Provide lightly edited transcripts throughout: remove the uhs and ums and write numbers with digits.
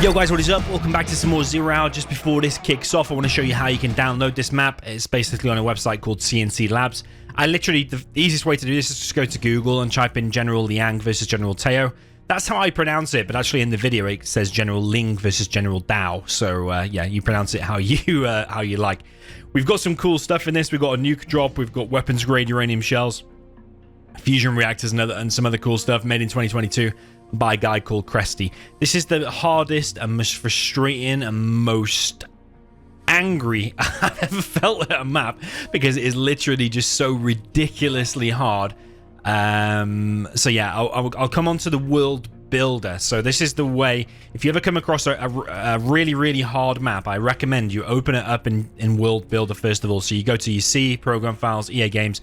Yo guys, what is up? Welcome back to some more Zero Hour. Just before this kicks off, I want to show you how you can download this map. It's basically on a website called CNC Labs. The easiest way to do this is just go to Google and type in General Leang versus General Tao. That's how I pronounce it, but actually in the video it says General Leang versus General Tao. So yeah, you pronounce it how you like. We've got some cool stuff in this. We've got a nuke drop. We've got weapons grade uranium shells, fusion reactors, and some other cool stuff made in 2022 by a guy called Cresty. This is the hardest and most frustrating and most angry I've ever felt at a map, because it is literally just so ridiculously hard. So yeah, I'll come on to the world builder. So this is the way, if you ever come across a really hard map, I recommend you open it up in world builder first of all. So you go to your C, program files, EA games,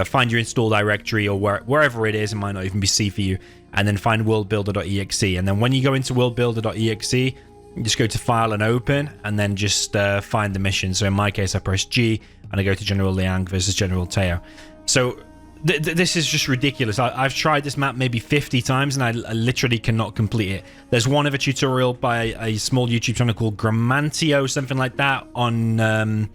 find your install directory or wherever it is. It might not even be C for you, and then find worldbuilder.exe. And then when you go into worldbuilder.exe, you just go to file and open, and then just find the mission. So in my case, I press G and I go to General Leang versus General Tao. So this is just ridiculous. I've tried this map maybe 50 times and I literally cannot complete it. There's one other tutorial by a small YouTube channel called DoMiNaToR, something like that, on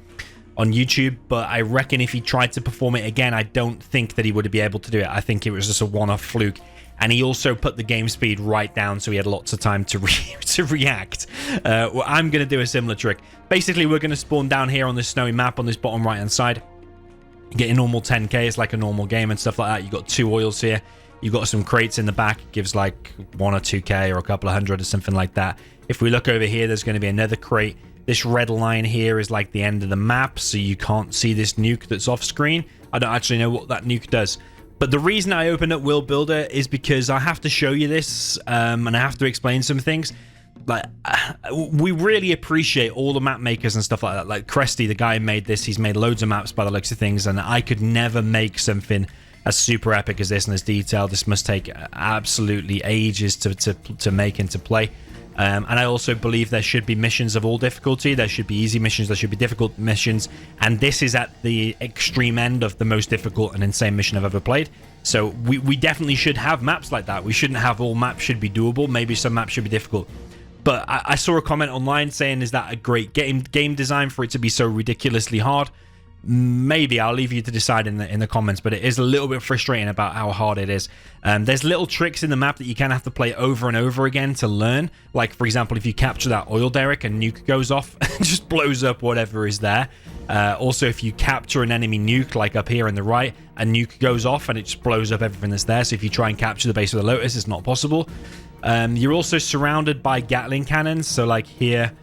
YouTube, but I reckon if he tried to perform it again, I don't think that he would be able to do it. I think it was just a one-off fluke. And he also put the game speed right down, so he had lots of time to react. Well, I'm going to do a similar trick. Basically, we're going to spawn down here on this snowy map on this bottom right-hand side. You get a normal 10k, it's like a normal game and stuff like that. You've got 2 oils here. You've got some crates in the back. It gives like 1 or 2k or a couple of hundred or something like that. If we look over here, there's going to be another crate. This red line here is like the end of the map, so you can't see this nuke that's off screen. I don't actually know what that nuke does. But the reason I opened up World Builder is because I have to show you this, and I have to explain some things. Like, we really appreciate all the map makers and stuff like that. Like Cresty, the guy who made this, he's made loads of maps by the looks of things, and I could never make something as super epic as this and as detailed. This must take absolutely ages to make and to play. And I also believe there should be missions of all difficulty. There should be easy missions, there should be difficult missions, and this is at the extreme end of the most difficult and insane mission I've ever played. So we definitely should have maps like that. We shouldn't have all maps should be doable. Maybe some maps should be difficult. But I saw a comment online saying, is that a great game design for it to be so ridiculously hard? Maybe. I'll leave you to decide in the comments, but it is a little bit frustrating about how hard it is. There's little tricks in the map that you kind of have to play over and over again to learn. Like, for example, if you capture that oil derrick, a nuke goes off and just blows up whatever is there. Also, if you capture an enemy nuke, like up here on the right, a nuke goes off and it just blows up everything that's there. So if you try and capture the base of the Lotus, it's not possible. You're also surrounded by Gatling cannons, so like here,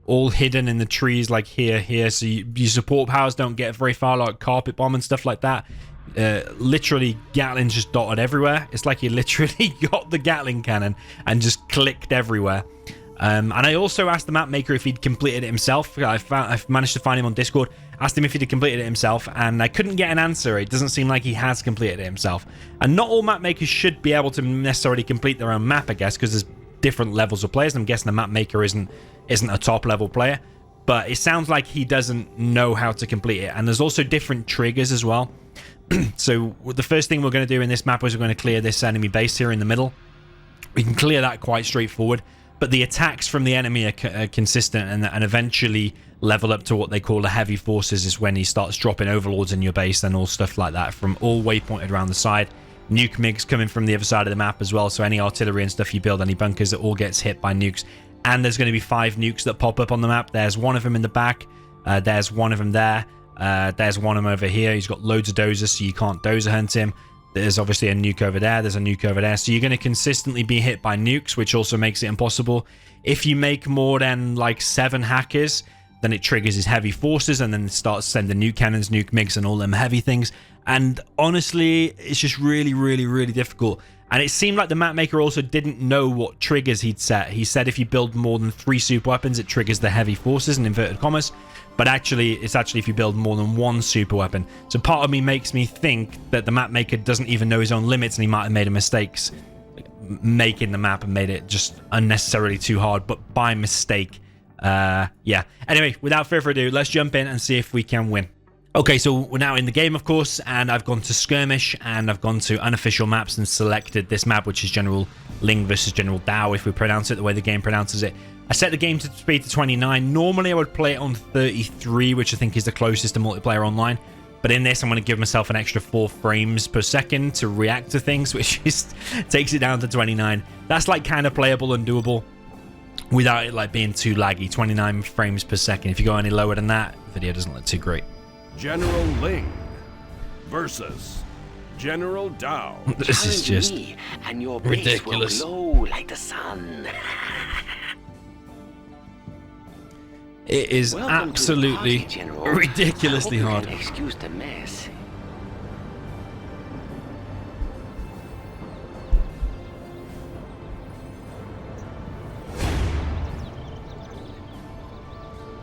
all hidden in the trees, like here. So your support powers don't get very far, like carpet bomb and stuff like that. Literally, Gatling's just dotted everywhere. It's like he literally got the Gatling cannon and just clicked everywhere. And I also asked the map maker if he'd completed it himself. I've managed to find him on Discord. Asked him if he'd completed it himself, and I couldn't get an answer. It doesn't seem like he has completed it himself. And not all map makers should be able to necessarily complete their own map, I guess, because there's different levels of players. I'm guessing the map maker isn't a top level player, but it sounds like he doesn't know how to complete it. And there's also different triggers as well. So the first thing we're going to do in this map is we're going to clear this enemy base here in the middle. We can clear that quite straightforward, but the attacks from the enemy are consistent and eventually level up to what they call the heavy forces, is when he starts dropping overlords in your base and all stuff like that from all waypointed around the side. Nuke MiGs coming from the other side of the map as well, so any artillery and stuff you build, any bunkers, it all gets hit by nukes. And there's going to be 5 nukes that pop up on the map. There's one of them in the back, there's one of them there, there's one of them over here. He's got loads of dozers, so you can't dozer hunt him. There's obviously a nuke over there, there's a nuke over there, so you're going to consistently be hit by nukes, which also makes it impossible. If you make more than like 7 hackers, then it triggers his heavy forces and then it starts sending nuke cannons, nuke MiGs, and all them heavy things. And honestly, it's just really difficult. And it seemed like the map maker also didn't know what triggers he'd set. He said if you build more than 3 super weapons, it triggers the heavy forces in inverted commas. But actually, it's actually if you build more than 1 super weapon. So part of me makes me think that the map maker doesn't even know his own limits, and he might have made a mistake making the map and made it just unnecessarily too hard, but by mistake. Yeah. Anyway, without further ado, let's jump in and see if we can win. Okay, so we're now in the game, of course, and I've gone to skirmish, and I've gone to unofficial maps and selected this map, which is General Leang versus General Tao, if we pronounce it the way the game pronounces it. I set the game to speed to 29. Normally, I would play it on 33, which I think is the closest to multiplayer online. But in this, I'm going to give myself an extra 4 frames per second to react to things, which just takes it down to 29. That's like kind of playable and doable without it like being too laggy. 29 frames per second. If you go any lower than that, the video doesn't look too great. General Leang versus General Tao. This is just me, and your base ridiculous. Will glow like the sun. It is Welcome absolutely to the party, General. ridiculously I hope hard. you can excuse the mess.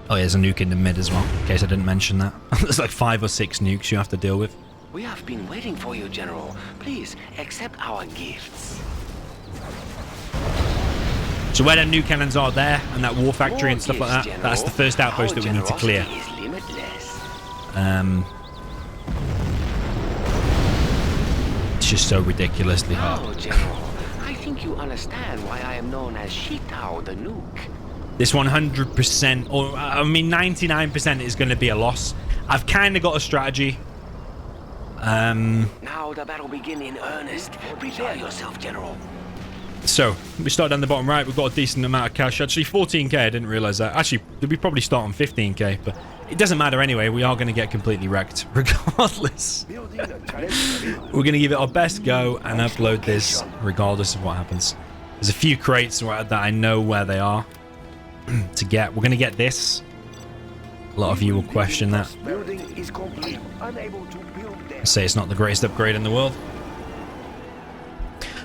Oh, yeah, there's a nuke in the mid as well, in case I didn't mention that. There's like 5 or 6 nukes you have to deal with. We have been waiting for you, General. Please accept our gifts. So where the nuke cannons are there, and that war factory and stuff like that, General. that's the first outpost Our that we need to clear. generosity is limitless. It's just so ridiculously hard. Oh, General, I think you understand why I am known as Tao the nuke. This 100%, or I mean 99% is going to be a loss. I've kind of got a strategy. Now the battle begin in earnest. Prepare yourself, General. So, we start down the bottom right. We've got a decent amount of cash. Actually, 14k. I didn't realize that. Actually, we probably start on 15k, but it doesn't matter anyway. We are going to get completely wrecked regardless. We're going to give it our best go and upload this regardless of what happens. There's a few crates that I know where they are to get. We're going to get this. A lot of you will question that. Building is complete. Unable to build there. Say it's not the greatest upgrade in the world.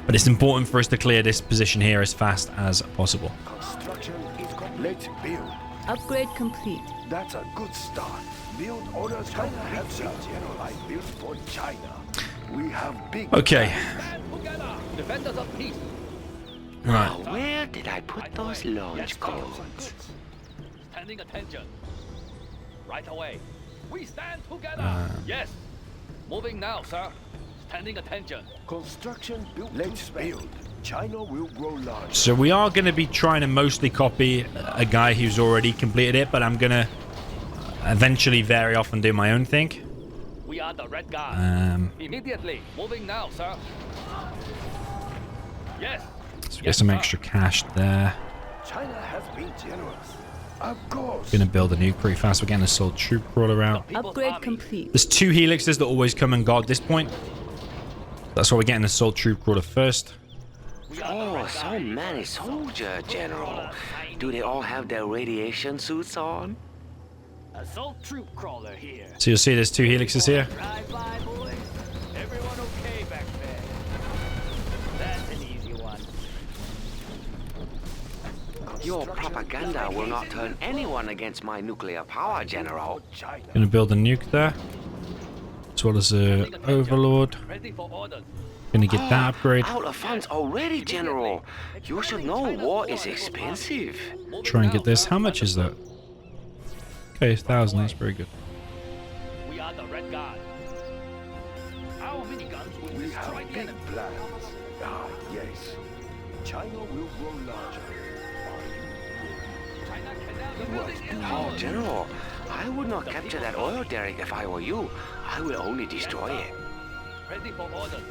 But it's important for us to clear this position here as fast as possible. Construction is complete. Let's build. Upgrade complete. That's a good start. Build orders. China has a general I built for China. We have big. Okay. Defenders of peace. Right. Now, where did I put those launch codes? Standing attention. Right away. We stand together. Yes. Moving now, sir. Standing attention. Construction built. Let's build. China will grow large. So we are going to be trying to mostly copy a guy who's already completed it, but I'm going to eventually very often do my own thing. We are the red guard. Um, Immediately. Moving now, sir. Yes. so we get some extra cash there. China has been generous. Of course. Going to build a nuke pretty fast. We're getting a assault troop crawler out. People's Upgrade army. complete. There's 2 helixes that always come and guard this point. That's why we're getting an assault troop crawler first. Oh, so many soldiers, General. Do they all have their radiation suits on? Assault troop crawler here. So you'll see there's 2 helixes here. Drive by, boys. Everyone okay back there? That's an easy one. Your propaganda will not turn anyone against my nuclear power, General. China. Going to build a nuke there. As well as a overlord. Ready for orders. Going to get that upgrade. Out of funds already, General. You should know war is expensive. Try and get this. How much is that? Okay, 1,000. That's very good. We are the red guard. Our miniguns will We destroy have the big enemy. plans. Ah, yes. China will grow larger. China can now building in Oh, General, I would not capture that oil derrick if I were you. I will only destroy it. Ready for orders.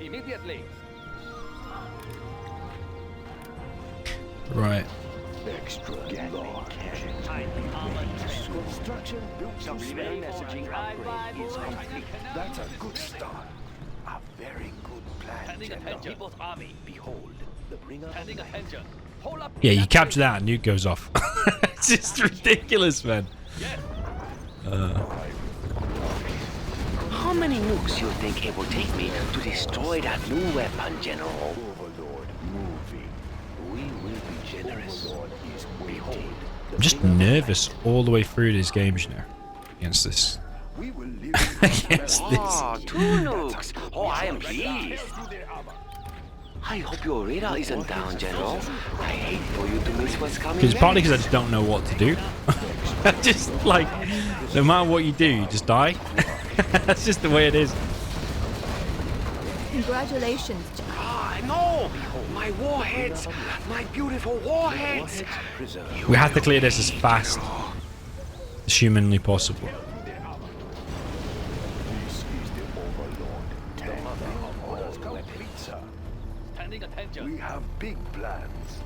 Immediately. Right. Extra large. Construction built to spare messaging upgrade is complete. That's a good start. A very good plan, Standing General. attention. People's army. Behold, the bringer of Standing light. attention. Hold up. Yeah, you capture that and nuke goes off. It's just ridiculous, man. Yes. How many nukes you think it will take me to destroy that new weapon, General? Overlord moving. We will be generous. Overlord is behold. I'm just nervous all the way through these games, you know, against this. We will live Against this. Oh, 2 nukes. Oh, I am pleased. I hope your radar isn't down, General. I hate for you to miss what's coming It's partly next. because I just don't know what to do. Just like, no matter what you do, you just die. That's just the way it is. Congratulations, Ah, no! My warheads! My beautiful warheads! We have to clear this as fast as humanly possible. Standing attention. We have big plans.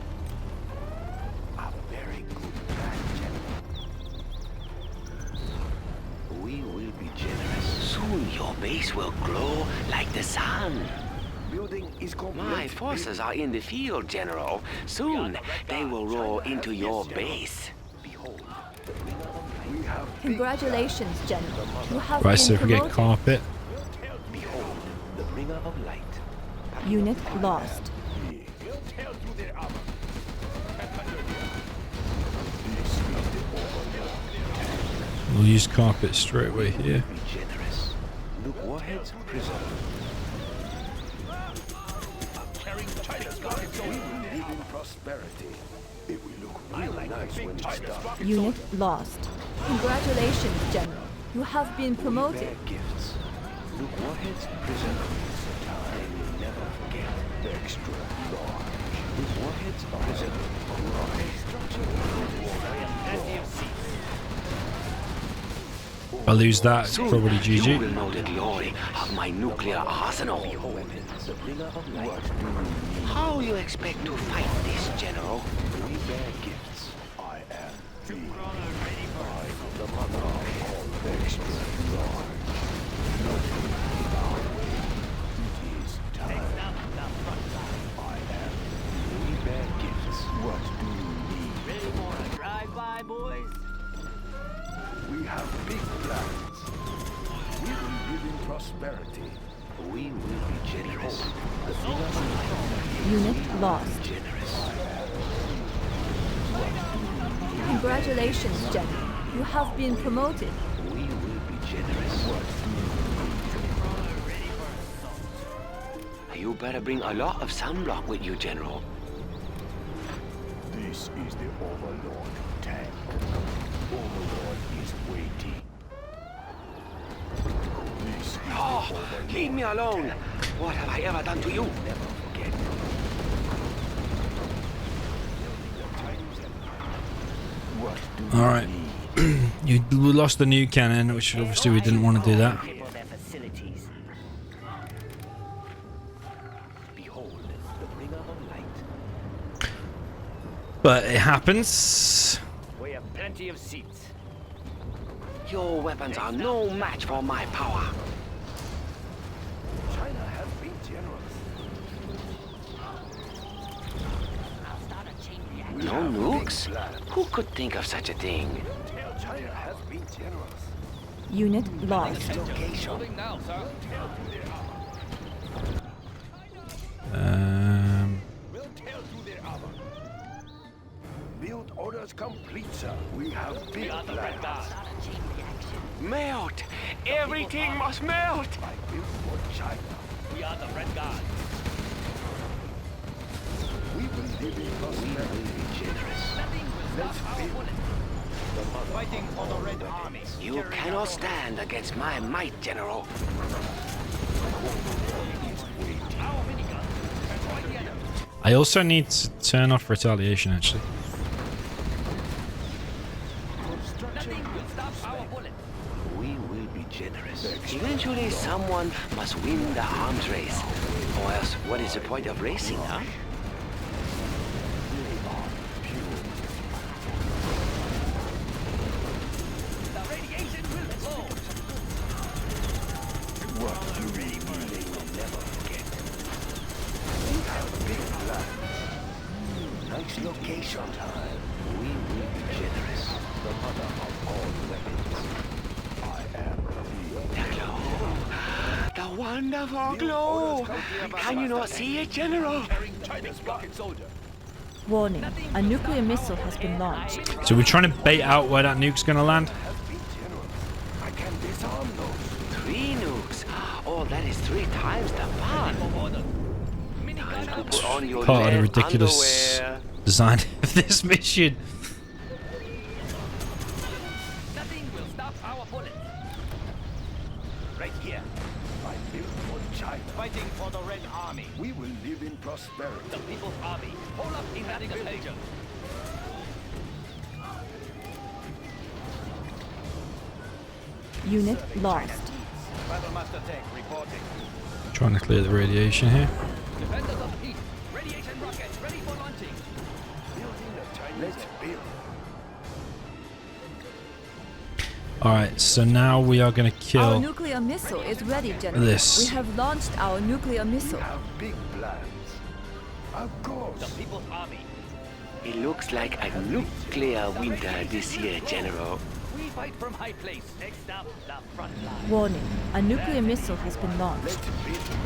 A very good plan, General. We will be generous. Soon your base will glow like the sun. Building is complete. My forces are in the field, General. Soon they will roll into your base. Behold, we have big Congratulations, General. You have Right, been so if we get promoted. carpet, Behold, the bringer of light. Unit lost. we'll use carpet straight away here. Be generous. Look, warheads preserved. We will live in prosperity. It will look really nice when it starts. Unit lost. Congratulations, General. You have been promoted. Their gifts. Look, warheads preserved. They will never forget the extra large. Look, warheads preserved. If I lose that, it's Soon probably you will GG. know the glory of my nuclear arsenal. The bringer of light. How you expect to fight this, General? We bear gifts. I am the the mother of all the extra large. It is time. I am. We bear gifts. What do you need? Ready for a drive-by, boys? We have big plans. We will live in prosperity. We will be generous. Unit lost. Generous. Congratulations, General. You have been promoted. We will be generous. You better bring a lot of sunblock with you, General. This is the Overlord tank. Overlord is weighty. This is the Oh, Overlord. leave me alone. What have I ever done to you? Never forget. What do you Alright. need? We lost the new cannon, which obviously we didn't want to do that. Behold, the bringer of light. But it happens. We have plenty of seats. Your weapons are no match for my power. China has been generous. No nukes? Who could think of such a thing? China has been generous. Unit lost. Moving now, sir. Build orders complete, sir. We have big The red guard. plans. Melt! Everything must melt! I built for China. We are the red guard. We will live in prosperity. Let's build. Fighting for the red army. You cannot stand against my might, General. Our minigun. Destroy the enemy. I also need to turn off retaliation, actually. Nothing will stop our bullet. We will be generous. Eventually, someone must win the arms race. Or else, what is the point of racing, huh? The radiation will flow. What you really they will never forget. We have big plans. Nice location time. We will be generous. The mother of all weapons. I am The glow. The wonderful glow. Can you not see it, General? Carrying China's rocket soldier. Warning. A nuclear missile has been launched. So we're trying to bait out where that nuke's going to land. be generous. I can disarm those. 3 nukes. Oh, that is 3 times the fun. Order. Minigun time to put on your Part of the lead ridiculous underwear. design of this mission. Nothing will stop our bullets. Right here. I built for China. Fighting for the Red Army. We will live in prosperity. The People's Army. Hold up, standing attention. Unit lost. Battlemaster tank reporting. Trying to clear the radiation here. Defenders of the peace. Radiation rockets ready for launching. Building a Chinese. Let's build. Alright, so now we are going to Our kill nuclear missile is ready, General. this. We have launched our nuclear We missile. have big plans. Of course. The People's Army. It looks like a nuclear winter this year, General. We fight from high place. Next up, the front line. Warning, a nuclear missile has been launched. Let's build.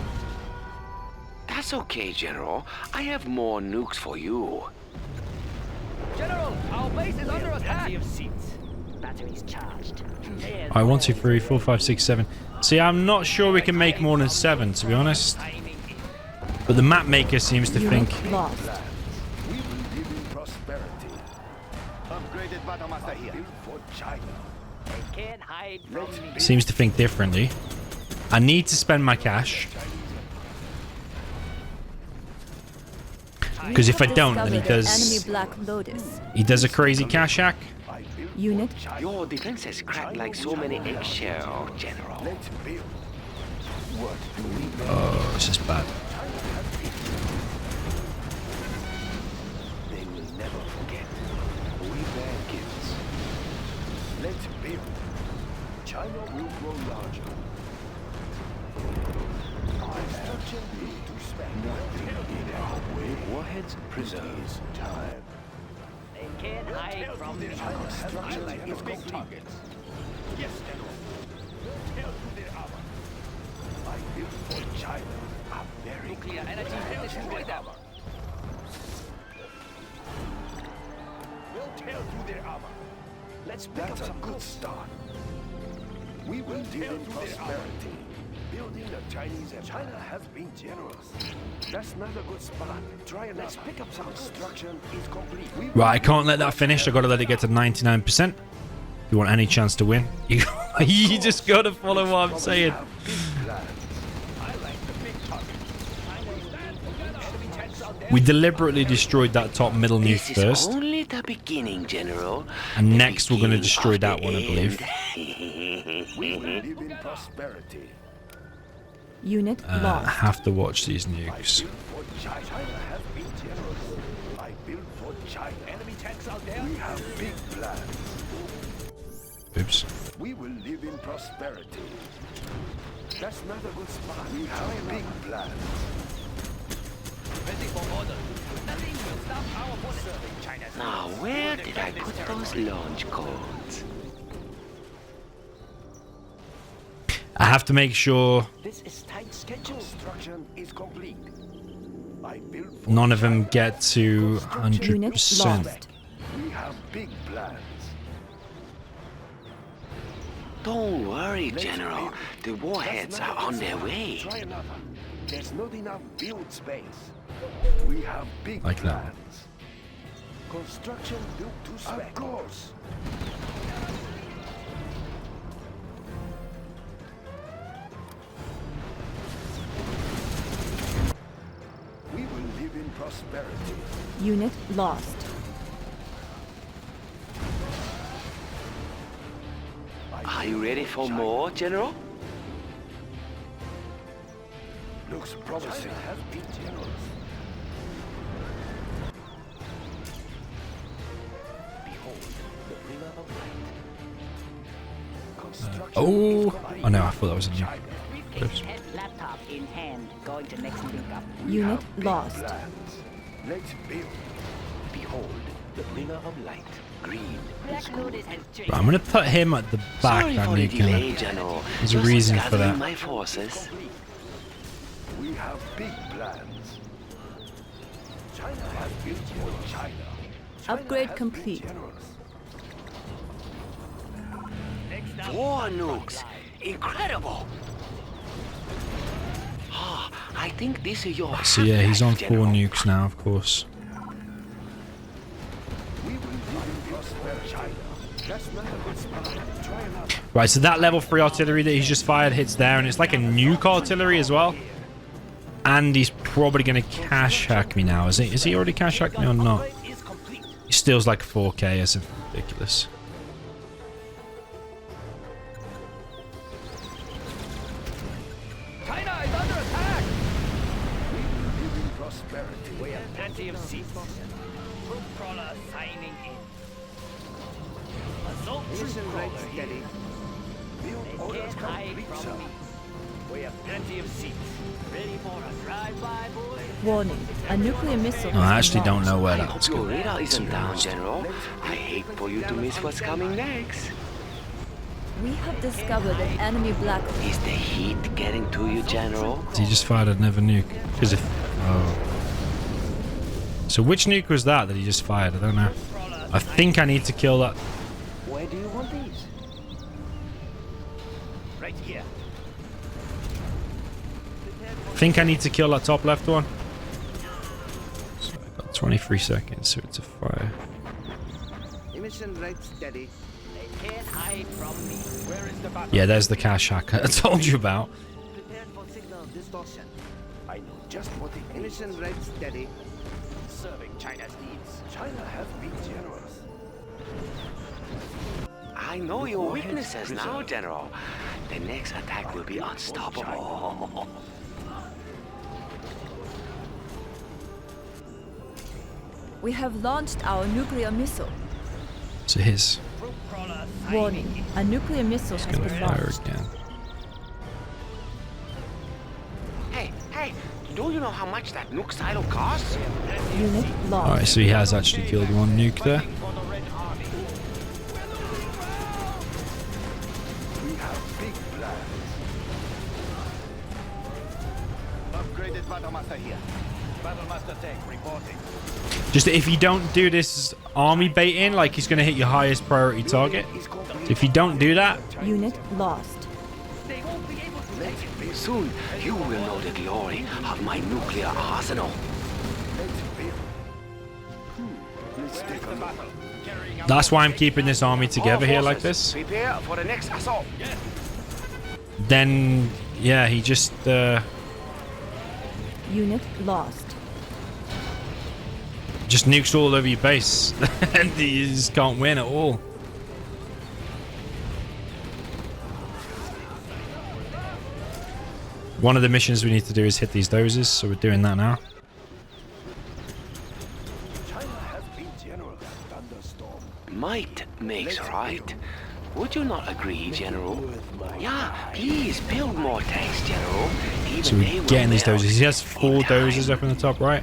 That's okay, General. I have more nukes for you. General, our base is under attack. Batteries charged. Alright, 1, 2, 3, 4, 5, 6, 7. See, I'm not sure we can make more than 7, to be honest. But the map maker seems to think... Unit lost. We will live in prosperity. Upgraded Battlemaster here. Built for China. They can't hide from me. Seems to think differently. I need to spend my cash. Because if I don't, then he Enemy does... Black Lotus. He does a crazy cash hack. I built Unit Your defense has cracked like so many eggshells, General. Let's build. What do we make? Oh, this is bad. They will never forget. We bear gifts. Let's build. China will grow larger. Construction need to spend nothing in our way. Warheads preserves time. They can't hide from me. Construction is complete. Yes, General. Tell to their armor. I built for China. I'm very Nuclear energy will destroy them. We'll tear through their armor. Let's pick up some good start. We will live in prosperity. Building a Chinese empire. China has been generous. That's not a good spot. Try and let's pick up some construction is complete. Right, I can't let that finish. I gotta let it get to 99%. If you want any chance to win, you just gotta follow what I'm saying. We deliberately destroyed that top middle nuke This is first. only the beginning, General. And The next we're gonna beginning destroy of that the one, I believe. end. We will live in prosperity. Unit I lost. have to watch these nukes. Built for China. China has been generous. I built for China. Enemy tanks out there. We have big plans. Oops. We will live in prosperity. That's not a good spot. We have big plans. Ready for order. Nothing will stop our bullets. Serving China's Now, where did I put those launch codes? I have to make sure This is tight schedule. Construction is complete. I built for none of them China. get to Unit 100%. lost. We have big plans. Don't worry, Let's General. build. The warheads That's are not a on good their spot. way. Try another. There's not enough build space. We have big Like that. plans. Construction built to spec. Of course. We will live in prosperity. Unit lost. Are you ready for more, General? Looks promising. China has been generous. Behold, the bringer of light. Construction Oh, is complete. oh no, I thought that was a nuke. China. Oops. And laptop in hand. Going to next pickup. We Unit have big lost. plans. Let's build. Behold, the bringer of light. Green. Black Lotus has changed. I'm gonna put him at the back. Sorry I'm for the delay, nuking. General. There's a Just reason for gathering that. my forces. Complete. We have big plans. China has built for China. China Upgrade has been complete. generous. next up. War nukes. Incredible. Ah, I think this is your. So yeah, he's on 4 General. nukes now, of course. We will live in prosperity. China. That's not a good spot. Try another. Right, so that level 3 artillery that he's just fired hits there, and it's like a nuke artillery as well. And he's probably going to cash hack me now. Is he already cash hacked me or not? He steals like 4k. That's ridiculous. China is under attack! We will live in prosperity. We have plenty of seats. Troop crawler signing in. Assault troop crawler here. Build They orders can't hide complete, from sir. me. We have plenty of seats. Ready for a drive-by, boys? Warning, a nuclear missile No, I has been actually don't launched. know where I that's hope your going. radar isn't down, General. I hate for you to miss what's coming next. We have discovered an enemy black hole. Is the heat getting to you, General? He just fired another nuke. Because if... Oh. So which nuke was that he just fired? I don't know. I think I need to kill that. Where do you want these? Right here. I think I need to kill that top left one. So I've got 23 seconds for it to fire. Emission rate steady. They can't hide from me. Where is the battle? Yeah, there's the cash hacker I told you about. Prepared for signal distortion. I know just what it is. Emission rate steady. Serving China's needs. China has been generous. I know your weaknesses now, General. The next attack will be unstoppable. We have launched our nuclear missile. So his Troop crawler Warning, a nuclear missile has gonna been fire launched. again. Hey, do you know how much that nuke silo costs? Unit lost. Alright, so he has actually killed one nuke there. for the Red Army. We have big plans. Upgraded Battlemaster here. Battlemaster tank reporting. Just if you don't do this army baiting, like he's going to hit your highest priority target. So if you don't do that, Unit lost. They won't be able to take it. Soon, you will know the glory of my nuclear arsenal. Let's take a look. that's why I'm keeping this army together here like this. Prepare for the next assault. Then, yeah, he just... Unit lost. just nukes all over your base and you just can't win at all. One of the missions we need to do is hit these dozers, so we're doing that now. China has been generous. Thunderstorm. Might makes right. Would you not agree, General? Yeah, please build more tanks, General. Even So they we're will getting these melt dozers. He has 4 in time. dozers up in the top right.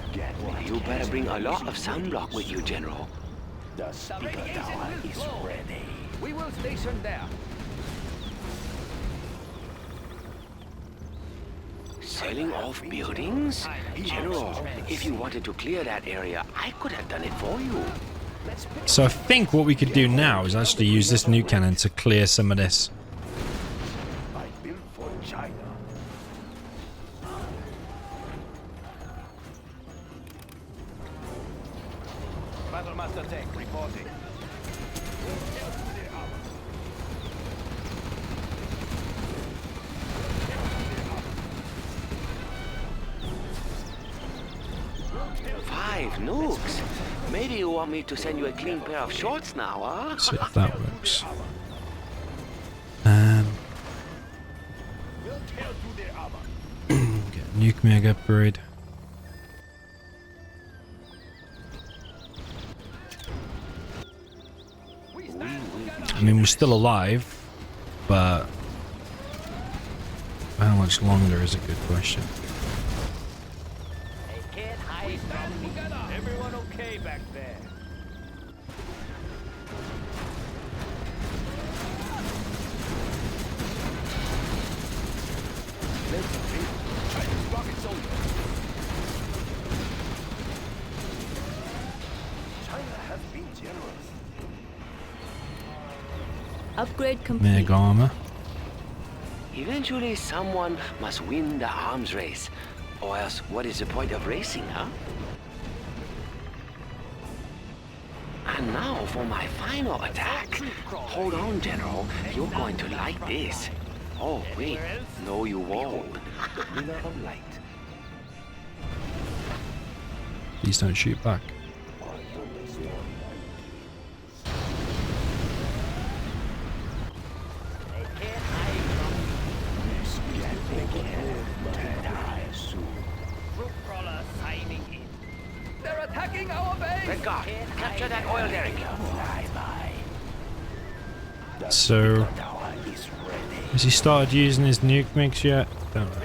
You better bring a lot of sunblock with you, General. The speaker tower is ready. We will station there. Selling off buildings? General, if you wanted to clear that area, I could have done it for you. So I think what we could do now is actually use this nuke cannon to clear some of this. I built for China. Battlemaster tank reporting. Five nukes? Maybe you want me to send you a clean pair of shorts now, huh? See if that works. Get a nuke mag upgrade. I mean, we're still alive, but how much longer is a good question. They can't hide from me. Everyone okay back there? Chinese rocket soldier. China has been generous. Upgrade complete. Mag armor. Eventually, someone must win the arms race. Or else, what is the point of racing, huh? And now for my final attack. Hold on, General. You're going to like this. Oh, wait. No, you won't. The winner of light. Please don't shoot back. They're attacking our base! Red Guard, capture that oil derrick. So, has he started using his nuke mix yet? Don't know.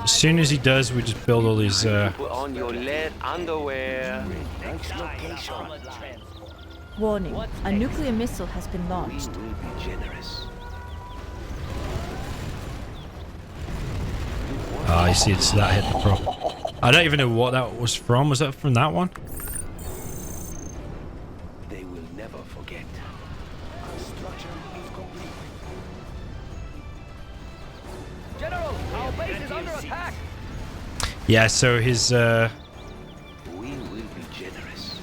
As soon as he does, we just build all these. Put on your lead underwear. Warning, a nuclear missile has been launched. We will be generous. Ah, I see. It's that hit the prop. I don't even know what that was from. Was that from that one? They will never forget. Construction is complete. General, our base is under attack! Yeah. So his We will be generous.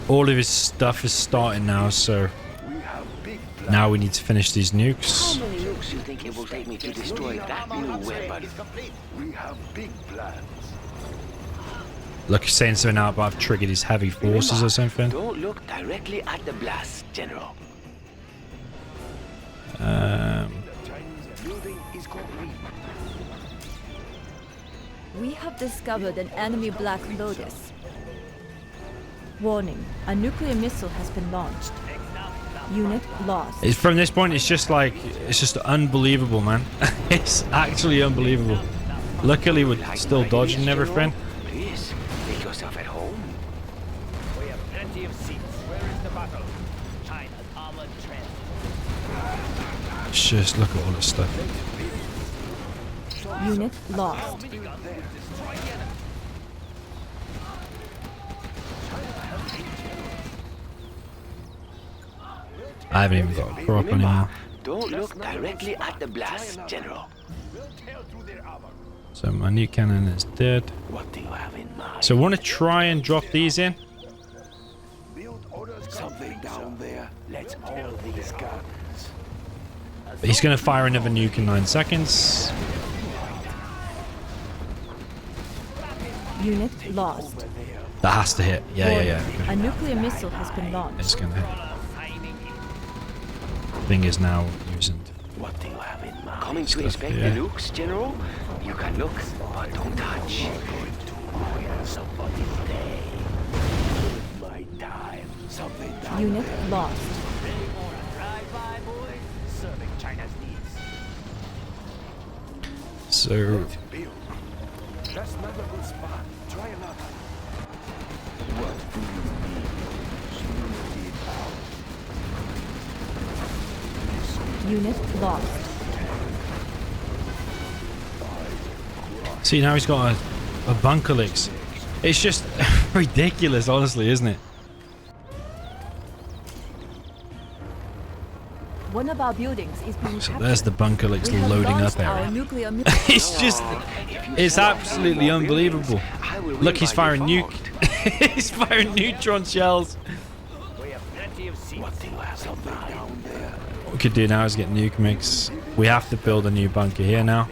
all of his stuff is starting now. So We have big plans. now we need to finish these nukes. How many nukes you think it will take me to destroy that new weapon? We have big plans. Look, he's saying something now about I've triggered his heavy forces or something. Don't look directly at the blast, General. The Chinese building is complete. We have discovered an enemy Black Lotus. Warning, a nuclear missile has been launched. Unit lost. It's from this point. It's just like it's just unbelievable, man. It's actually unbelievable. Luckily, we're still dodging and everything. Please, make yourself at home. We have plenty of seats. Where is the battle? China's armored transport. Just look at all this stuff. Unit lost. Destroy the enemy. I haven't even got a prop anymore. Don't look directly at the blast, General. We'll tear through their armor. So my new cannon is dead. What do you have in mind? So I want to try and drop these in. Build orders something down there. Let's hold these guns. But he's going to fire another nuke in 9 seconds. Unit lost. That has to hit. Yeah, yeah, yeah. A nuclear missile has been launched. It's going to hit. Thing is now using. What do you have in mind? Coming to Stuff, inspect yeah. the nukes, General? You can look, but don't touch. Somebody's day. My time. Something down Unit there. lost. Drive-by, boys. Serving China's needs. So Let's build. That's not a good spot. Try another. What do you need? Smooth it out. Unit lost. see now he's got a bunker licks. It's just ridiculous, honestly, isn't it? One of our buildings is being So captured. there's the bunker licks We have loading up launched our area. nuclear It's just, it's absolutely unbelievable. Look, he's firing nuke. He's firing neutron shells. We have plenty of seats. What do you have in mind? What we could do now is get nuke mix. We have to build a new bunker here now.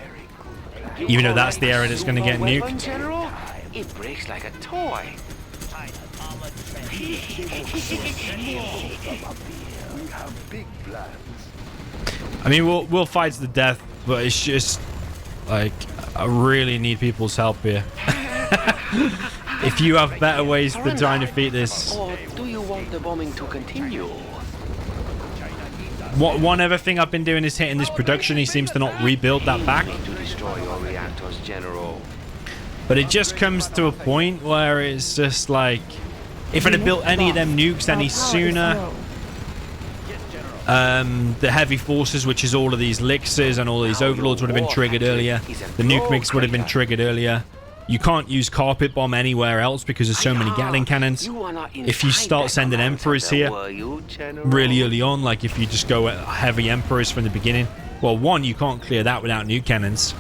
Even though that's the area that's going to get Weapon, nuked. General? It breaks like a toy. China's armored transport. We have big plans. I mean, we'll fight to the death, but it's just like I really need people's help here. If you have better ways to try and defeat this. Or do you want the bombing to continue? One other thing I've been doing is hitting this production. He seems to not rebuild that back. To destroy your reactors, General. But it just comes to a point where it's just like, if I'd have built any of them nukes any sooner, the heavy forces, which is all of these elixirs and all these overlords, would have been triggered earlier. The nuke mix would have been triggered earlier. You can't use carpet bomb anywhere else because there's so many Gatling cannons. If you start sending emperors here really early on, like if you just go at heavy emperors from the beginning, well, one, you can't clear that without nuke cannons.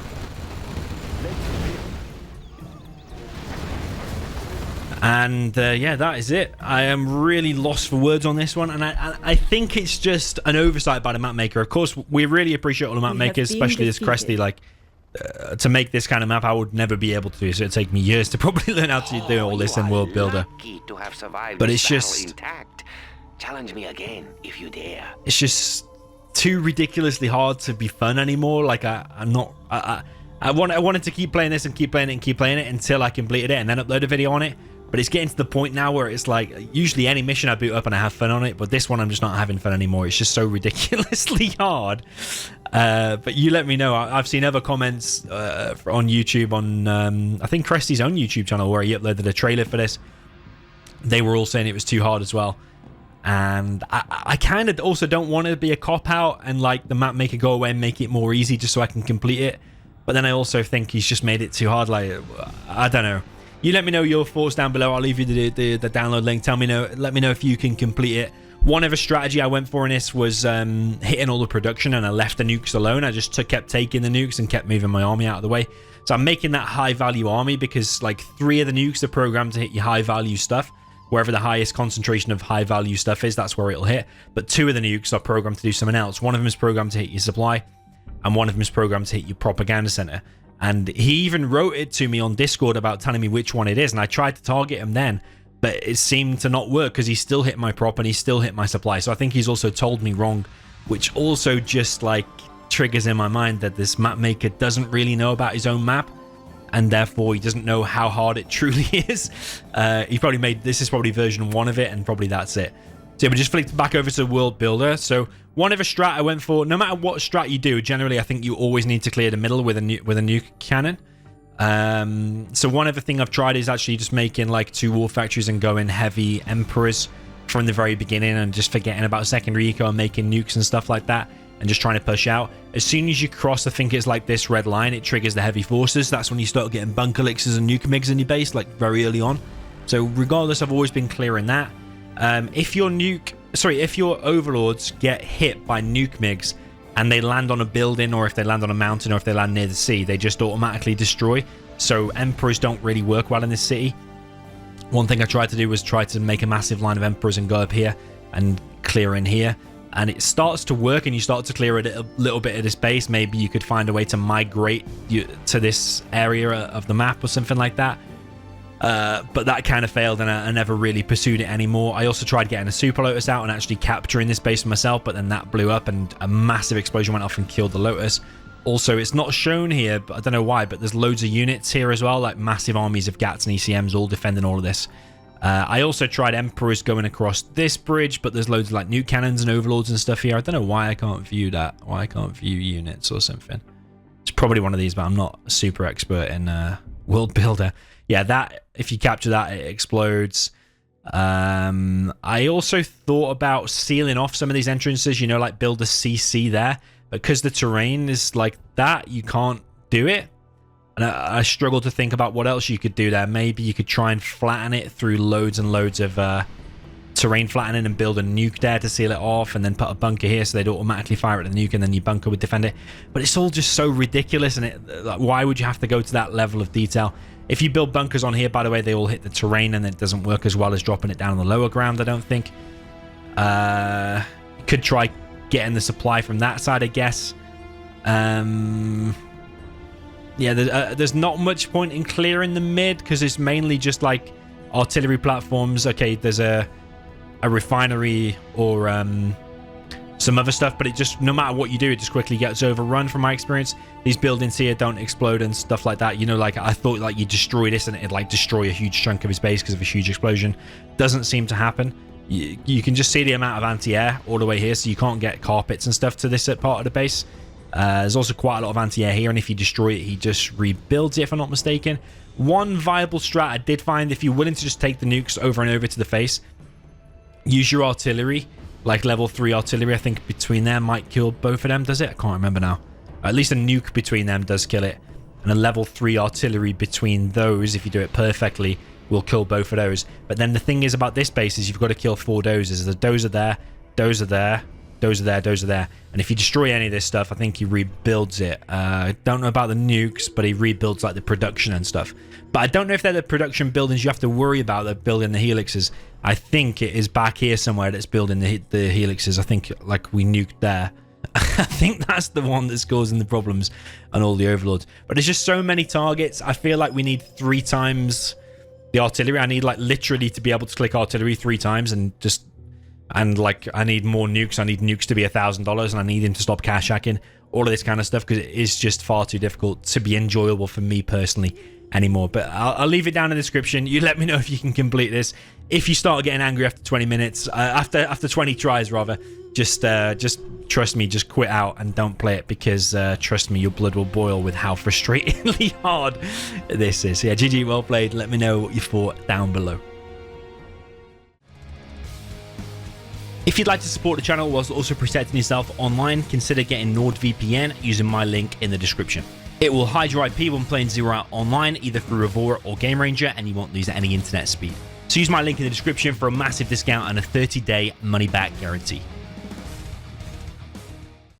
And yeah, that is it. I am really lost for words on this one, and I think it's just an oversight by the map maker. Of course, we really appreciate all the map makers, especially this Cresty. Like, to make this kind of map, I would never be able to do. So it'd take me years to probably learn how to do all this in World Builder. But it's just intact. Challenge me again if you dare. It's just too ridiculously hard to be fun anymore. Like I wanted to keep playing this and keep playing it and keep playing it until I completed it and then upload a video on it. But it's getting to the point now where it's like, usually any mission I boot up and I have fun on it, but this one I'm just not having fun anymore. It's just so ridiculously hard. But you let me know. I've seen other comments on YouTube on, I think Cresty's own YouTube channel, where he uploaded a trailer for this. They were all saying it was too hard as well. And I kind of also don't want to be a cop-out and like the map maker go away and make it more easy just so I can complete it. But then I also think he's just made it too hard. Like, I don't know. You let me know your thoughts down below. I'll leave you the download link. Let me know if you can complete it. One other strategy I went for in this was hitting all the production, and I left the nukes alone. I just kept taking the nukes and kept moving my army out of the way. So I'm making that high value army because like 3 of the nukes are programmed to hit your high value stuff. Wherever the highest concentration of high value stuff is, that's where it'll hit. But 2 of the nukes are programmed to do something else. One of them is programmed to hit your supply, and one of them is programmed to hit your propaganda center. And he even wrote it to me on Discord about telling me which one it is. And I tried to target him then, but it seemed to not work because he still hit my prop and he still hit my supply. So I think he's also told me wrong, which also just like triggers in my mind that this map maker doesn't really know about his own map. And therefore he doesn't know how hard it truly is. He probably made, this is probably version 1 of it, and probably that's it. So we just flicked back over to World Builder. So one other strat I went for, no matter what strat you do, generally I think you always need to clear the middle with a nuke cannon. So one other thing I've tried is actually just making like 2 war factories and going heavy emperors from the very beginning, and just forgetting about secondary eco and making nukes and stuff like that, and just trying to push out. As soon as you cross, I think it's like this red line, it triggers the heavy forces. That's when you start getting bunker elixirs and nuke migs in your base, like very early on. So regardless, I've always been clearing that. If your overlords get hit by nuke migs and they land on a building, or if they land on a mountain, or if they land near the sea, they just automatically destroy. So emperors don't really work well in this city. One thing I tried to do was try to make a massive line of emperors and go up here and clear in here. And it starts to work, and you start to clear a little bit of this base. Maybe you could find a way to migrate to this area of the map or something like that. But that kind of failed, and I never really pursued it anymore. I also tried getting a Super Lotus out and actually capturing this base for myself, but then that blew up and a massive explosion went off and killed the Lotus. Also, it's not shown here, but I don't know why, but there's loads of units here as well, like massive armies of GATs and ECMs all defending all of this. I also tried Emperors going across this bridge, but there's loads of like nuke cannons and overlords and stuff here. I don't know why I can't view that, why I can't view units or something. It's probably one of these, but I'm not a super expert in World Builder. Yeah, that, if you capture that, it explodes. I also thought about sealing off some of these entrances, you know, like build a CC there. But because the terrain is like that, you can't do it. And I struggle to think about what else you could do there. Maybe you could try and flatten it through loads and loads of terrain flattening and build a nuke there to seal it off, and then put a bunker here so they'd automatically fire at the nuke and then your bunker would defend it. But it's all just so ridiculous, and like, why would you have to go to that level of detail? If you build bunkers on here, by the way, they all hit the terrain, and it doesn't work as well as dropping it down on the lower ground, I don't think. You could try getting the supply from that side, I guess. Yeah, there's not much point in clearing the mid, because it's mainly just like artillery platforms. Okay, there's a refinery or some other stuff, but it just, no matter what you do, it just quickly gets overrun from my experience. These buildings here don't explode and stuff like that. You know, like I thought like you destroy this and it'd like destroy a huge chunk of his base because of a huge explosion. Doesn't seem to happen. You can just see the amount of anti-air all the way here, so you can't get carpets and stuff to this part of the base. There's also quite a lot of anti-air here, and if you destroy it, he just rebuilds it, if I'm not mistaken. One viable strat I did find, if you're willing to just take the nukes over and over to the face, use your artillery, like level 3 artillery. I think between them might kill both of them, does it? I can't remember now. At least a nuke between them does kill it, and a level 3 artillery between those, if you do it perfectly, will kill both of those. But then the thing is about this base is you've got to kill 4 dozers. The dozer there, those are there, those are there. And if you destroy any of this stuff, I think he rebuilds it. Don't know about the nukes, but he rebuilds like the production and stuff. But I don't know if they're the production buildings you have to worry about that building the helixes. I think it is back here somewhere that's building the helixes. I think like we nuked there. I think that's the one that's causing the problems on all the overlords. But there's just so many targets. I feel like we need 3 times the artillery. I need like literally to be able to click artillery 3 times and like I need more nukes. I need nukes to be $1,000 and I need him to stop cash hacking. All of this kind of stuff because it is just far too difficult to be enjoyable for me personally anymore. But I'll leave it down in the description. You let me know if you can complete this. If you start getting angry after 20 minutes, after 20 tries rather, just trust me, just quit out and don't play it because trust me, your blood will boil with how frustratingly hard this is. So yeah, GG, well played. Let me know what you thought down below. If you'd like to support the channel whilst also protecting yourself online, consider getting NordVPN using my link in the description. It will hide your IP when playing Zero Out online, either through Revora or Game Ranger, and you won't lose any internet speed. So use my link in the description for a massive discount and a 30-day money-back guarantee.